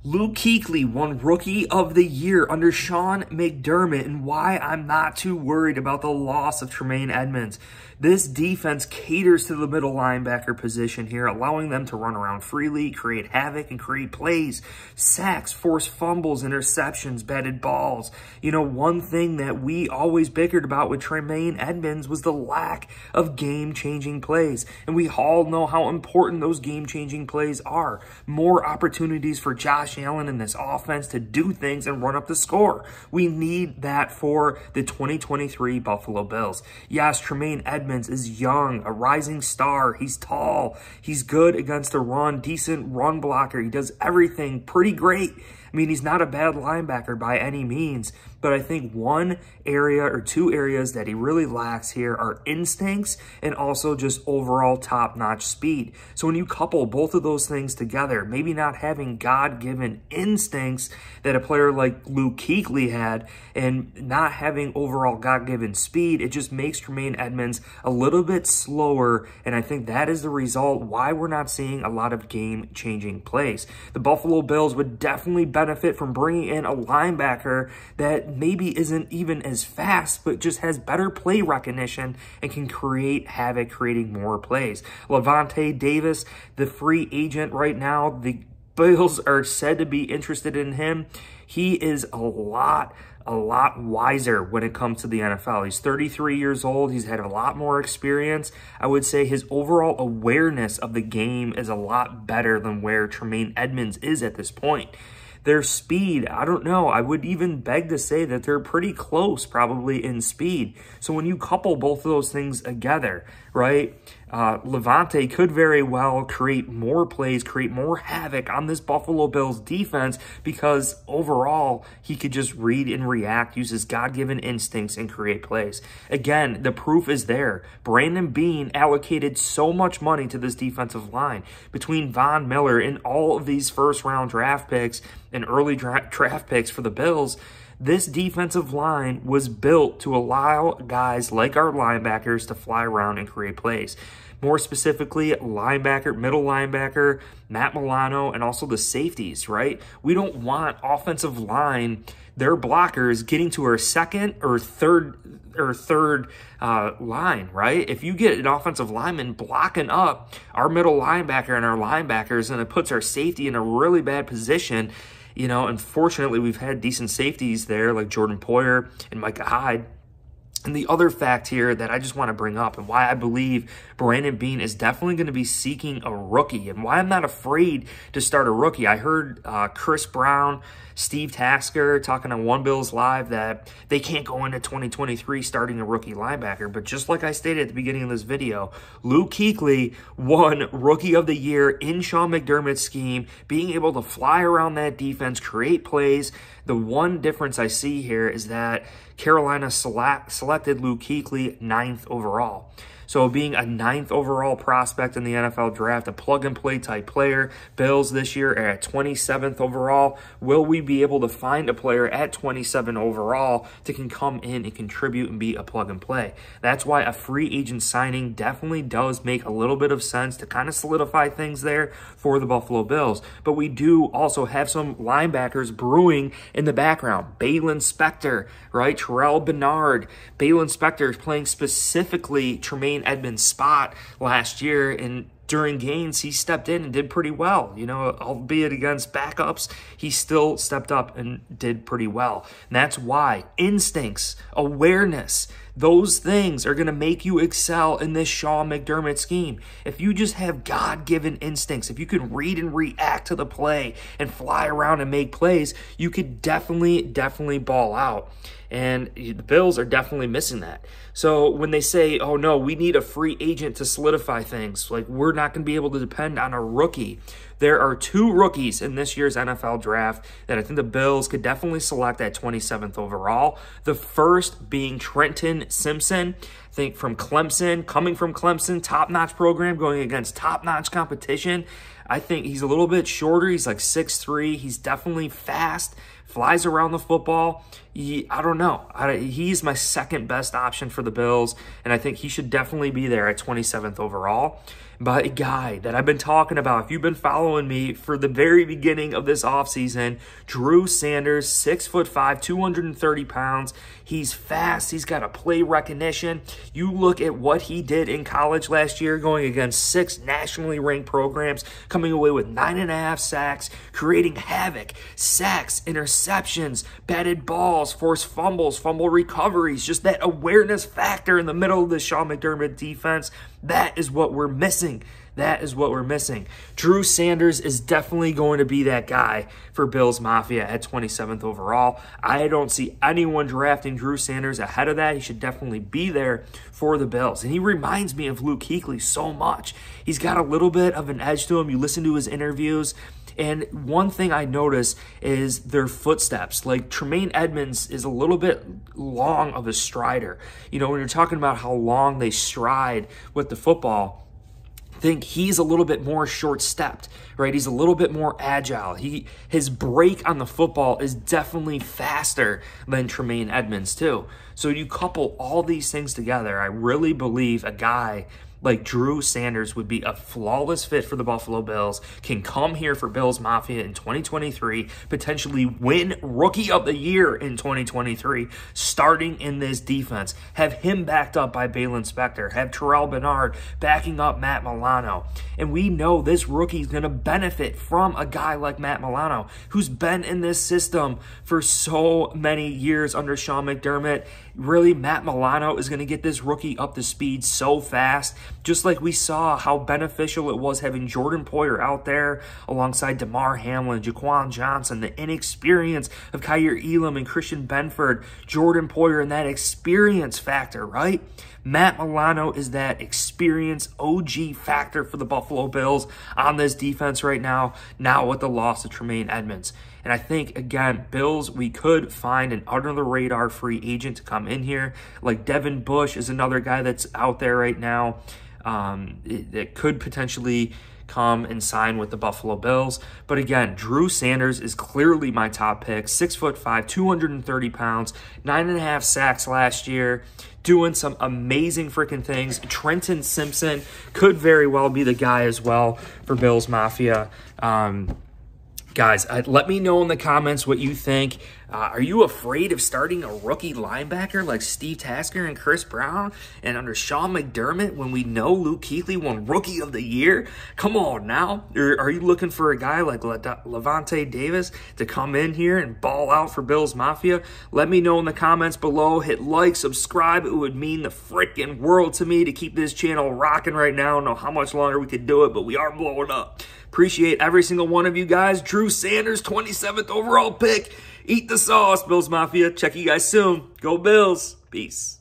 Luke Kuechly won Rookie of the Year under Sean McDermott, and why I'm not too worried about the loss of Tremaine Edmunds. This defense caters to the middle linebacker position here, allowing them to run around freely, create havoc, and create plays. Sacks, forced fumbles, interceptions, batted balls. You know, one thing that we always bickered about with Tremaine Edmunds was the lack of game-changing plays. And we all know how important those game-changing plays are. More opportunities for Josh Allen in this offense to do things and run up the score. We need that for the 2023 Buffalo Bills. Yes, Tremaine Edmunds is young, a rising star. He's tall. He's good against the run, decent run blocker. He does everything pretty great. I mean, he's not a bad linebacker by any means, but I think one area or two areas that he really lacks here are instincts and also just overall top-notch speed. So when you couple both of those things together, maybe not having God-given instincts that a player like Luke Kuechly had and not having overall God-given speed, it just makes Tremaine Edmunds a little bit slower, and I think that is the result why we're not seeing a lot of game-changing plays. The Buffalo Bills would definitely benefit from bringing in a linebacker that maybe isn't even as fast, but just has better play recognition and can create havoc, creating more plays. Lavonte Davis, the free agent right now, the Bills are said to be interested in him. He is a lot wiser when it comes to the NFL. He's 33 years old. He's had a lot more experience. I would say his overall awareness of the game is a lot better than where Tremaine Edmunds is at this point. Their speed, I don't know. I would even beg to say that they're pretty close probably in speed. So when you couple both of those things together, right, Lavonte could very well create more plays, create more havoc on this Buffalo Bills defense because overall he could just read and react, use his God-given instincts and create plays. Again, the proof is there. Brandon Beane allocated so much money to this defensive line between Von Miller and all of these first-round draft picks and early draft picks for the Bills. This defensive line was built to allow guys like our linebackers to fly around and create plays. More specifically, linebacker, middle linebacker, Matt Milano, and also the safeties, right? We don't want offensive line, their blockers, getting to our second or third line, right? If you get an offensive lineman blocking up our middle linebacker and our linebackers, and it puts our safety in a really bad position. You know, unfortunately, we've had decent safeties there like Jordan Poyer and Micah Hyde. And the other fact here that I just want to bring up and why I believe Brandon Beane is definitely going to be seeking a rookie and why I'm not afraid to start a rookie. I heard Chris Brown, Steve Tasker talking on One Bills Live that they can't go into 2023 starting a rookie linebacker. But just like I stated at the beginning of this video, Luke Kuechly won Rookie of the Year in Sean McDermott's scheme, being able to fly around that defense, create plays. The one difference I see here is that Carolina selected Luke Kuechly 9th overall. So being a 9th overall prospect in the NFL draft, a plug-and-play type player, Bills this year are at 27th overall. Will we be able to find a player at 27 overall that can come in and contribute and be a plug-and-play? That's why a free agent signing definitely does make a little bit of sense to kind of solidify things there for the Buffalo Bills. But we do also have some linebackers brewing in the background. Balin Spector, right? Terrell Bernard. Balin Spector is playing specifically Tremaine Edmunds' spot last year, and during games he stepped in and did pretty well. You know, albeit against backups, he still stepped up and did pretty well. And that's why instincts, awareness, those things are going to make you excel in this Sean McDermott scheme. If you just have God-given instincts, if you can read and react to the play and fly around and make plays, you could definitely ball out. And the Bills are definitely missing that. So when they say, oh no, we need a free agent to solidify things, like we're not going to be able to depend on a rookie. There are two rookies in this year's NFL draft that I think the Bills could definitely select at 27th overall. The first being Trenton Simpson, I think from Clemson, coming from Clemson, top-notch program, going against top-notch competition. I think he's a little bit shorter. He's like 6'3". He's definitely fast flies around the football. I don't know. He's my second best option for the Bills, and I think he should definitely be there at 27th overall. But a guy that I've been talking about, if you've been following me for the very beginning of this offseason, Drew Sanders, 6'5", 230 pounds. He's fast. He's got a play recognition. You look at what he did in college last year, going against 6 nationally ranked programs, coming away with 9.5 sacks, creating havoc, sacks, interceptions, batted balls, forced fumbles, fumble recoveries, just that awareness factor in the middle of the Sean McDermott defense. That is what we're missing. That is what we're missing. Drew Sanders is definitely going to be that guy for Bills Mafia at 27th overall. I don't see anyone drafting Drew Sanders ahead of that. He should definitely be there for the Bills. And he reminds me of Luke Kuechly so much. He's got a little bit of an edge to him. You listen to his interviews, and one thing I notice is their footsteps. Like Tremaine Edmunds is a little bit long of a strider. You know, when you're talking about how long they stride with the football, I think he's a little bit more short-stepped, right? He's a little bit more agile. His break on the football is definitely faster than Tremaine Edmunds too. So you couple all these things together, I really believe a guy like Drew Sanders would be a flawless fit for the Buffalo Bills, can come here for Bills Mafia in 2023, potentially win Rookie of the Year in 2023, starting in this defense. Have him backed up by Balin Spector, have Terrell Bernard backing up Matt Milano. And we know this rookie is going to benefit from a guy like Matt Milano, who's been in this system for so many years under Sean McDermott. Really, Matt Milano is going to get this rookie up to speed so fast. Just like we saw how beneficial it was having Jordan Poyer out there alongside DeMar Hamlin, Jaquan Johnson, the inexperience of Kyer Elam and Christian Benford, Jordan Poyer, and that experience factor, right? Matt Milano is that experience OG factor for the Buffalo Bills on this defense right now with the loss of Tremaine Edmunds. And I think, again, Bills, we could find an under-the-radar free agent to come in here. Like Devin Bush is another guy that's out there right now that could potentially come and sign with the Buffalo Bills. But again, Drew Sanders is clearly my top pick. 6'5", 230 pounds, 9.5 sacks last year, doing some amazing freaking things. Trenton Simpson could very well be the guy as well for Bills Mafia. Guys, let me know in the comments what you think. Are you afraid of starting a rookie linebacker like Steve Tasker and Chris Brown and under Sean McDermott when we know Luke Kuechly won Rookie of the Year? Come on now. Or are you looking for a guy like Levante Davis to come in here and ball out for Bills Mafia? Let me know in the comments below. Hit like, subscribe. It would mean the freaking world to me to keep this channel rocking right now. I don't know how much longer we could do it, but we are blowing up. Appreciate every single one of you guys. Drew Sanders, 27th overall pick. Eat the sauce, Bills Mafia. Check you guys soon. Go Bills. Peace.